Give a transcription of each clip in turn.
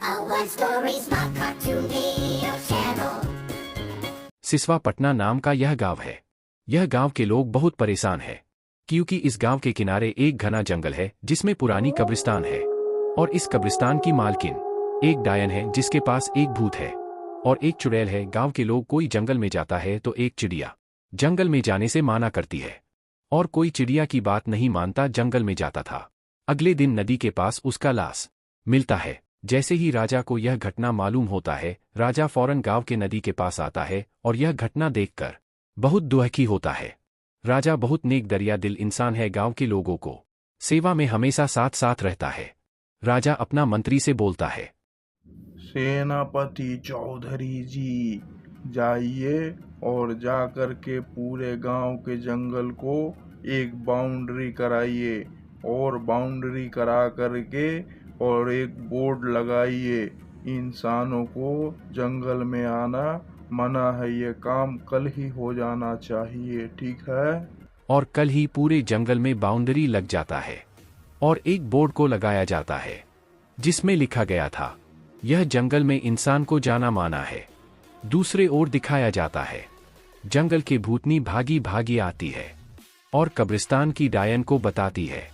Our stories not Cartoon Video Channel। Siswa Patna नाम का यह गांव है। यह गांव के लोग बहुत परेशान हैं, क्योंकि इस गांव के किनारे एक घना जंगल है जिसमें पुरानी कब्रिस्तान है। और इस कब्रिस्तान की मालकिन एक डायन है जिसके पास एक भूत है और एक चुड़ैल है। गांव के लोग कोई जंगल में जाता है तो एक चिड़िया जंगल में जाने से माना करती है और कोई चिड़िया की बात नहीं मानता, जंगल में जाता था। अगले दिन नदी के पास उसका लाश मिलता है। जैसे ही राजा को यह घटना मालूम होता है, राजा फौरन गांव के नदी के पास आता है और यह घटना देखकर बहुत दुखी होता है। राजा बहुत नेक दरिया दिल इंसान है, गांव के लोगों को सेवा में हमेशा साथ साथ रहता है। राजा अपना मंत्री से बोलता है, सेनापति चौधरी जी, जाइए और जाकर के पूरे गांव के जंगल को एक बाउंड्री कराइए और बाउंड्री करा करके और एक बोर्ड लगाइए, इंसानों को जंगल में आना मना है। ये काम कल ही हो जाना चाहिए, ठीक है? और कल ही पूरे जंगल में बाउंड्री लग जाता है और एक बोर्ड को लगाया जाता है जिसमें लिखा गया था, यह जंगल में इंसान को जाना माना है। दूसरे ओर दिखाया जाता है, जंगल के भूतनी भागी भागी आती है और कब्रिस्तान की डायन को बताती है,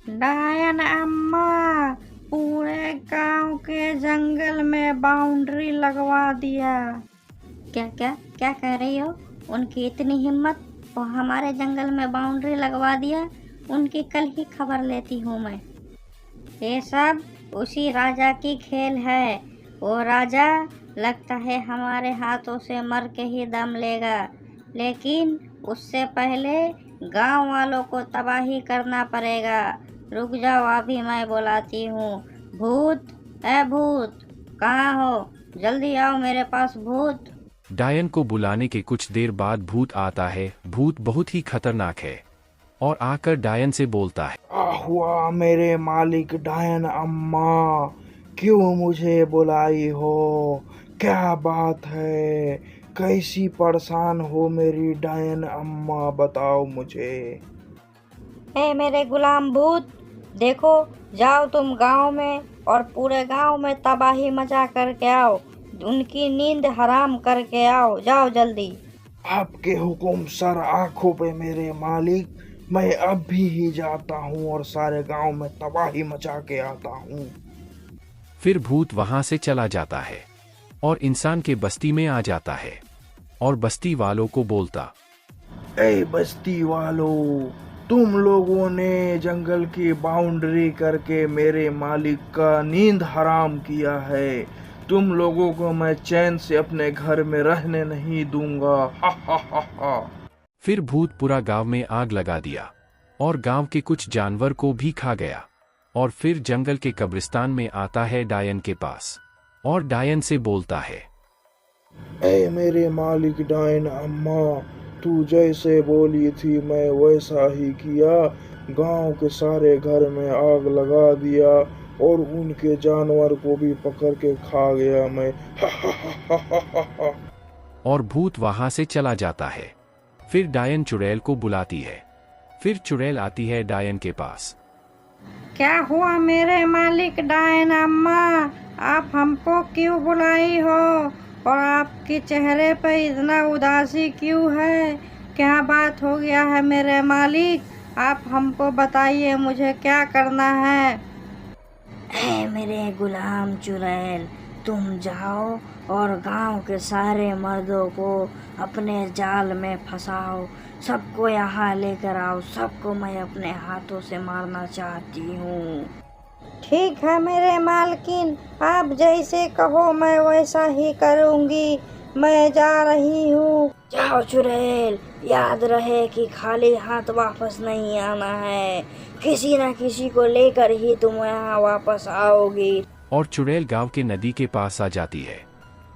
डायन अम्मा, पूरे गांव के जंगल में बाउंड्री लगवा दिया। क्या क्या क्या कह रही हो? उनकी इतनी हिम्मत, वो हमारे जंगल में बाउंड्री लगवा दिया। उनकी कल ही खबर लेती हूँ मैं। ये सब उसी राजा की खेल है। वो राजा लगता है हमारे हाथों से मर के ही दम लेगा, लेकिन उससे पहले गांव वालों को तबाही करना पड़ेगा। रुक जाओ, अभी मैं बुलाती हूँ। भूत, ए भूत, कहाँ हो? जल्दी आओ मेरे पास भूत। डायन को बुलाने के कुछ देर बाद भूत आता है। भूत बहुत ही खतरनाक है और आकर डायन से बोलता है, हुआ मेरे मालिक डायन अम्मा, क्यों मुझे बुलाई हो? क्या बात है? कैसी परेशान हो मेरी डायन अम्मा, बताओ मुझे। ए मेरे गुलाम भूत, देखो, जाओ तुम गांव में और पूरे गांव में तबाही मचा करके आओ। उनकी नींद हराम करके आओ, जाओ जल्दी। आपके हुक्म सर आंखों पे मेरे मालिक, मैं अभी ही जाता हूँ और सारे गांव में तबाही मचा के आता हूँ। फिर भूत वहां से चला जाता है और इंसान के बस्ती में आ जाता है और बस्ती वालों को बोलता, ए बस्ती वालों, तुम लोगों ने जंगल की बाउंड्री करके मेरे मालिक का नींद हराम किया है। तुम लोगों को मैं चैन से अपने घर में रहने नहीं दूंगा। हा हा हा हा। फिर भूत पूरा गांव में आग लगा दिया और गांव के कुछ जानवर को भी खा गया। और फिर जंगल के कब्रिस्तान में आता है डायन के पास और डायन से बोलता है, ए मेरे मालिक डायन अम्मा, तू जैसे बोली थी मैं वैसा ही किया। गांव के सारे घर में आग लगा दिया और उनके जानवर को भी पकड़ के खा गया मैं। और भूत वहां से चला जाता है। फिर डायन चुड़ैल को बुलाती है। फिर चुड़ैल आती है डायन के पास। क्या हुआ मेरे मालिक डायन अम्मा? आप हमको क्यों बुलाई हो और आपके चेहरे पे इतना उदासी क्यों है? क्या बात हो गया है मेरे मालिक? आप हमको बताइए, मुझे क्या करना है? ऐ मेरे गुलाम चुड़ैल, तुम जाओ और गांव के सारे मर्दों को अपने जाल में फंसाओ। सबको यहाँ लेकर आओ, सबको मैं अपने हाथों से मारना चाहती हूँ। ठीक है मेरे मालकिन, आप जैसे कहो मैं वैसा ही करूँगी। मैं जा रही हूँ। जाओ चुड़ैल, याद रहे कि खाली हाथ वापस नहीं आना है। किसी न किसी को लेकर ही तुम यहाँ वापस आओगी। और चुड़ैल गांव के नदी के पास आ जाती है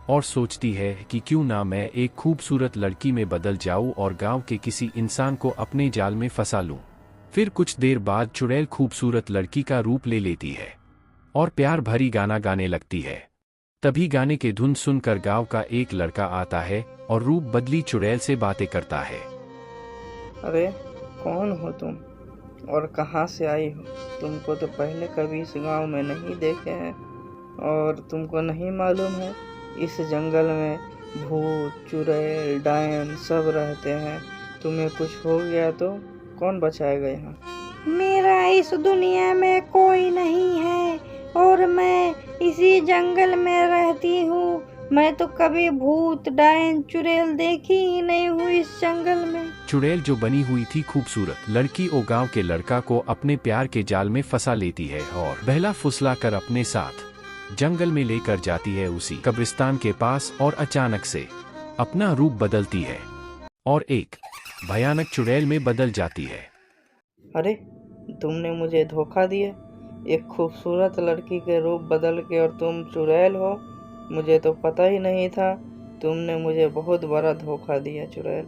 और सोचती है कि क्यों ना मैं एक खूबसूरत लड़की में बदल जाऊं और गांव के किसी इंसान को अपने जाल में फंसा लूं। फिर कुछ देर बाद चुड़ैल खूबसूरत लड़की का रूप ले लेती है और प्यार भरी गाना गाने लगती है। तभी गाने के धुन सुनकर गांव का एक लड़का आता है और रूप बदली चुड़ैल से बातें करता है। अरे कौन हो तुम और कहाँ से आई हो? तुमको तो पहले कभी इस गांव में नहीं देखे हैं। और तुमको नहीं मालूम है, इस जंगल में भूत, चुड़ैल, डायन सब रहते हैं। तुम्हें कुछ हो गया तो कौन बचाएगा यहाँ? मेरा इस दुनिया में कोई नहीं है और मैं इसी जंगल में रहती हूँ। मैं तो कभी भूत, डायन, चुड़ैल देखी ही नहीं हूँ इस जंगल में। चुड़ैल जो बनी हुई थी खूबसूरत लड़की ओ गांव के लड़का को अपने प्यार के जाल में फंसा लेती है और बहला फुसला कर अपने साथ जंगल में लेकर जाती है उसी कब्रिस्तान के पास, और अचानक से अपना रूप बदलती है और एक भयानक चुड़ैल में बदल जाती है। अरे, तुमने मुझे धोखा दिया। एक खूबसूरत लड़की के रूप बदल के और तुम चुड़ैल हो। मुझे तो पता ही नहीं था। तुमने मुझे बहुत बड़ा धोखा दिया चुड़ैल।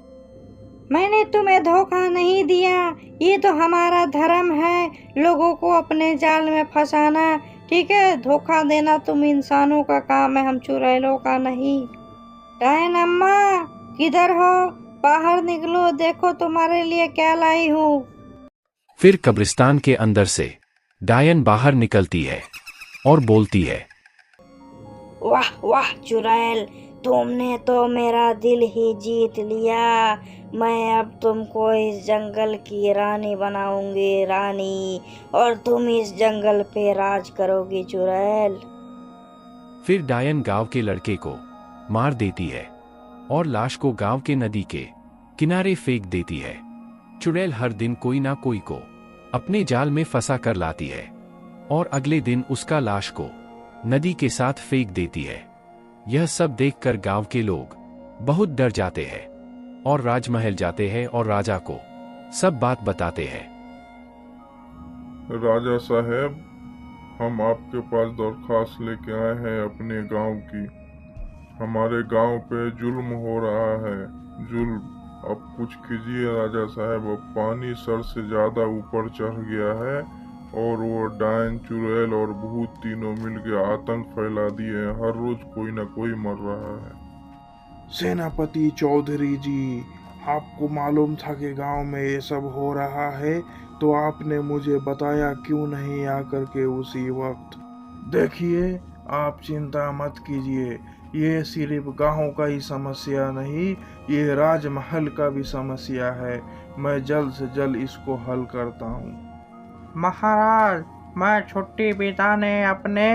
मैंने तुम्हें धोखा नहीं दिया, ये तो हमारा धर्म है, लोगों को अपने जाल में फंसाना। ठीक है, धोखा देना तुम इंसानों का काम है, हम चुड़ैलों का नहीं। डायन अम्मा किधर हो? बाहर निकलो, देखो तुम्हारे लिए क्या लाई हूँ। फिर कब्रिस्तान के अंदर से डायन बाहर निकलती है और बोलती है, वाह वाह चुड़ैल, तुमने तो मेरा दिल ही जीत लिया। मैं अब तुमको इस जंगल की रानी बनाऊंगी, रानी, और तुम इस जंगल पे राज करोगी चुड़ैल। फिर डायन गांव के लड़के को मार देती है और लाश को गांव के नदी के किनारे फेंक देती है। चुड़ैल हर दिन कोई ना कोई को अपने जाल में फंसा कर लाती है और अगले दिन उसका लाश को नदी के साथ फेंक देती है। यह सब देखकर गांव के लोग बहुत डर जाते हैं और राजमहल जाते हैं और राजा को सब बात बताते हैं। राजा साहब, हम आपके पास दरख्वास्त लेके आए हैं अपने गांव की। हमारे गांव पे जुल्म हो रहा है, जुल्म। अब कुछ कीजिए राजा साहब। अब पानी सर से ज्यादा ऊपर चढ़ गया है और वो डायन, चुड़ैल और भूत तीनों मिलके आतंक फैला दिए हैं। हर रोज कोई ना कोई मर रहा है। सेनापति चौधरी जी, आपको मालूम था कि गांव में ये सब हो रहा है, तो आपने मुझे बताया क्यों नहीं आकर के उसी वक्त? देखिए, आप चिंता मत कीजिए, ये सिर्फ गांव का ही समस्या नहीं, ये राजमहल का भी समस्या है। मैं जल्द से जल्द इसको हल करता हूँ। महाराज, मैं छुट्टी बिताने अपने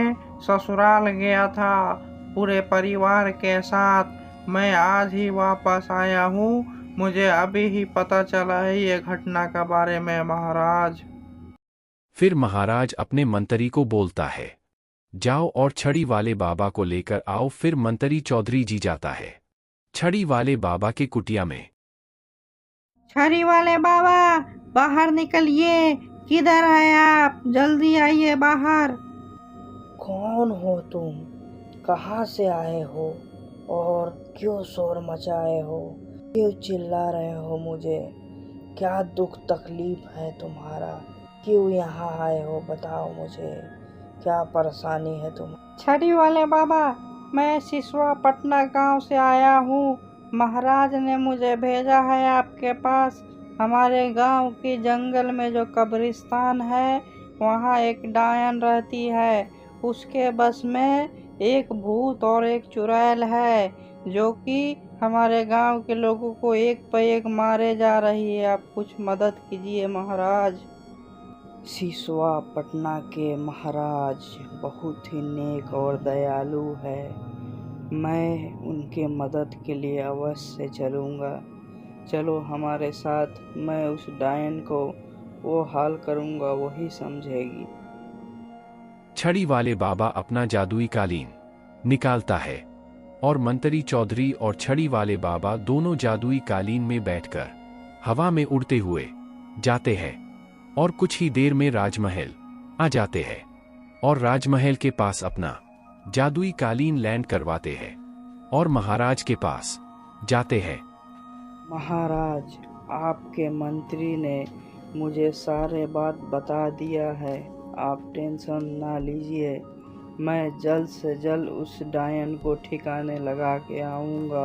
ससुराल गया था पूरे परिवार के साथ। मैं आज ही वापस आया हूँ। मुझे अभी ही पता चला है ये घटना के बारे में महाराज। फिर महाराज अपने मंत्री को बोलता है, जाओ और छड़ी वाले बाबा को लेकर आओ। फिर मंत्री चौधरी जी जाता है छड़ी वाले बाबा के कुटिया में। छड़ी वाले बाबा, बाहर निकलिए। किधर है आप? जल्दी आइए बाहर। कौन हो तुम? कहाँ से आए हो और क्यों शोर मचाए हो? क्यों चिल्ला रहे हो मुझे? क्या दुख तकलीफ है तुम्हारा? क्यों यहाँ आए हो? बताओ मुझे, क्या परेशानी है तुम? छड़ी वाले बाबा, मैं सिसवा पटना गांव से आया हूँ। महाराज ने मुझे भेजा है आपके पास। हमारे गांव के जंगल में जो कब्रिस्तान है, वहाँ एक डायन रहती है। उसके बस में एक भूत और एक चुड़ैल है, जो कि हमारे गांव के लोगों को एक पे एक मारे जा रही है। आप कुछ मदद कीजिए महाराज। सिसवा पटना के महाराज बहुत ही नेक और दयालु है। मैं उनके मदद के लिए अवश्य चलूँगा। चलो हमारे साथ, मैं उस डायन को वो हाल करूँगा, वही समझेगी। छड़ी वाले बाबा अपना जादुई कालीन निकालता है और मंत्री चौधरी और छड़ी वाले बाबा दोनों जादुई कालीन में बैठकर हवा में उड़ते हुए जाते हैं और कुछ ही देर में राजमहल आ जाते हैं और राजमहल के पास अपना जादुई कालीन लैंड करवाते हैं और महाराज के पास जाते हैं। महाराज, आपके मंत्री ने मुझे सारे बात बता दिया है, आप टेंशन ना लीजिए। मैं जल्द से जल्द उस डायन को ठिकाने लगा के आऊँगा।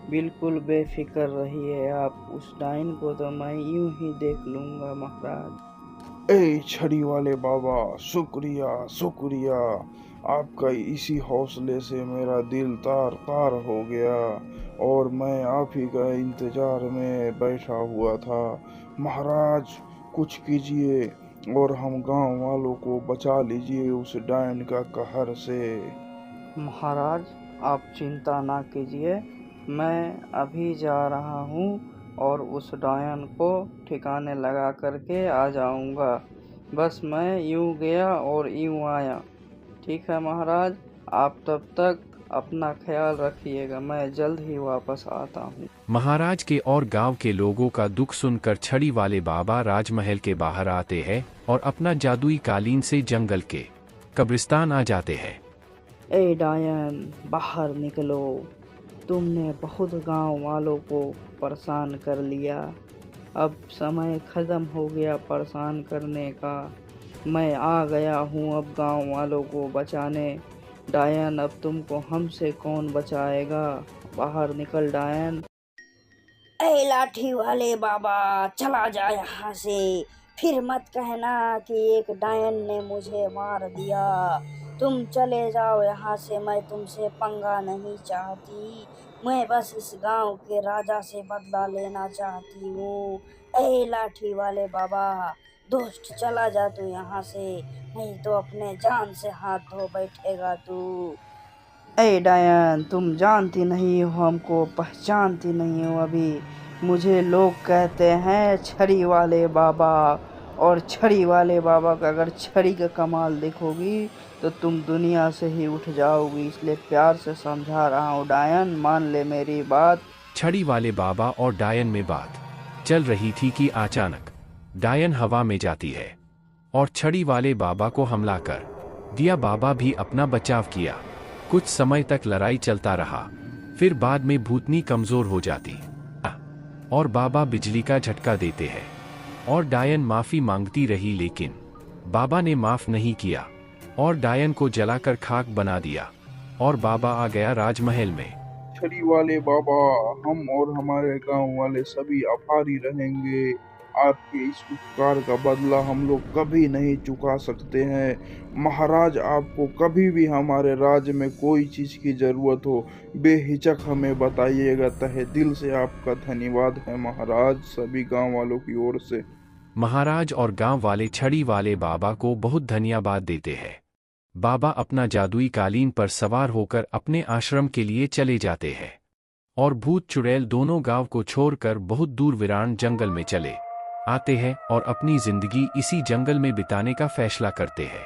बिल्कुल बेफिक्र रहिए आप। उस डायन को तो मैं यूं ही देख लूँगा महाराज। ए छड़ी वाले बाबा, शुक्रिया शुक्रिया। आपका इसी हौसले से मेरा दिल तार तार हो गया और मैं आप ही का इंतजार में बैठा हुआ था। महाराज कुछ कीजिए और हम गांव वालों को बचा लीजिए उस डायन का कहर से। महाराज आप चिंता ना कीजिए, मैं अभी जा रहा हूँ और उस डायन को ठिकाने लगा करके आ जाऊँगा। बस मैं यूँ गया और यूँ आया। ठीक है महाराज, आप तब तक अपना ख्याल रखिएगा, मैं जल्द ही वापस आता हूँ। महाराज के और गांव के लोगों का दुख सुनकर छड़ी वाले बाबा राजमहल के बाहर आते हैं और अपना जादुई कालीन से जंगल के कब्रिस्तान आ जाते हैं। ए डायन, बाहर निकलो, तुमने बहुत गांव वालों को परेशान कर लिया। अब समय ख़त्म हो गया परेशान करने का। मैं आ गया हूँ अब गांव वालों को बचाने। डायन, अब तुमको हमसे कौन बचाएगा? बाहर निकल डायन। ए लाठी वाले बाबा, चला जा यहाँ से। फिर मत कहना कि एक डायन ने मुझे मार दिया। तुम चले जाओ यहाँ से, मैं तुमसे पंगा नहीं चाहती। मैं बस इस गांव के राजा से बदला लेना चाहती हूँ। ए लाठी वाले बाबा, दोस्त चला जा तू यहाँ से, नहीं तो अपने जान से हाथ धो बैठेगा तू। ए डायन, तुम जानती नहीं हो हमको, पहचानती नहीं हो अभी। मुझे लोग कहते हैं छड़ी वाले बाबा, और छड़ी वाले बाबा का अगर छड़ी का कमाल देखोगी तो तुम दुनिया से ही उठ जाओगी। इसलिए प्यार से समझा रहा हूँ डायन, मान ले मेरी बात। छड़ी वाले बाबा और डायन में बात चल रही थी कि अचानक डायन हवा में जाती है और छड़ी वाले बाबा को हमला कर दिया। बाबा भी अपना बचाव किया। कुछ समय तक लड़ाई चलता रहा, फिर बाद में भूतनी कमजोर हो जाती और बाबा बिजली का झटका देते हैं और डायन माफी मांगती रही, लेकिन बाबा ने माफ नहीं किया और डायन को जलाकर खाक बना दिया और बाबा आ गया राजमहल में। छड़ी वाले बाबा, हम और हमारे गांव वाले सभी आभारी रहेंगे। आपके इस उपकार का बदला हम लोग कभी नहीं चुका सकते हैं। महाराज, आपको कभी भी हमारे राज्य में कोई चीज की जरूरत हो, बेहिचक हमें बताइएगा। तहे दिल से आपका धन्यवाद है महाराज, सभी गांव वालों की ओर से। महाराज और गांव वाले छड़ी वाले बाबा को बहुत धन्यवाद देते हैं। बाबा अपना जादुई कालीन पर सवार होकर अपने आश्रम के लिए चले जाते हैं और भूत चुड़ैल दोनों गांव को छोड़कर बहुत दूर वीरान जंगल में चले आते हैं और अपनी जिंदगी इसी जंगल में बिताने का फैसला करते हैं।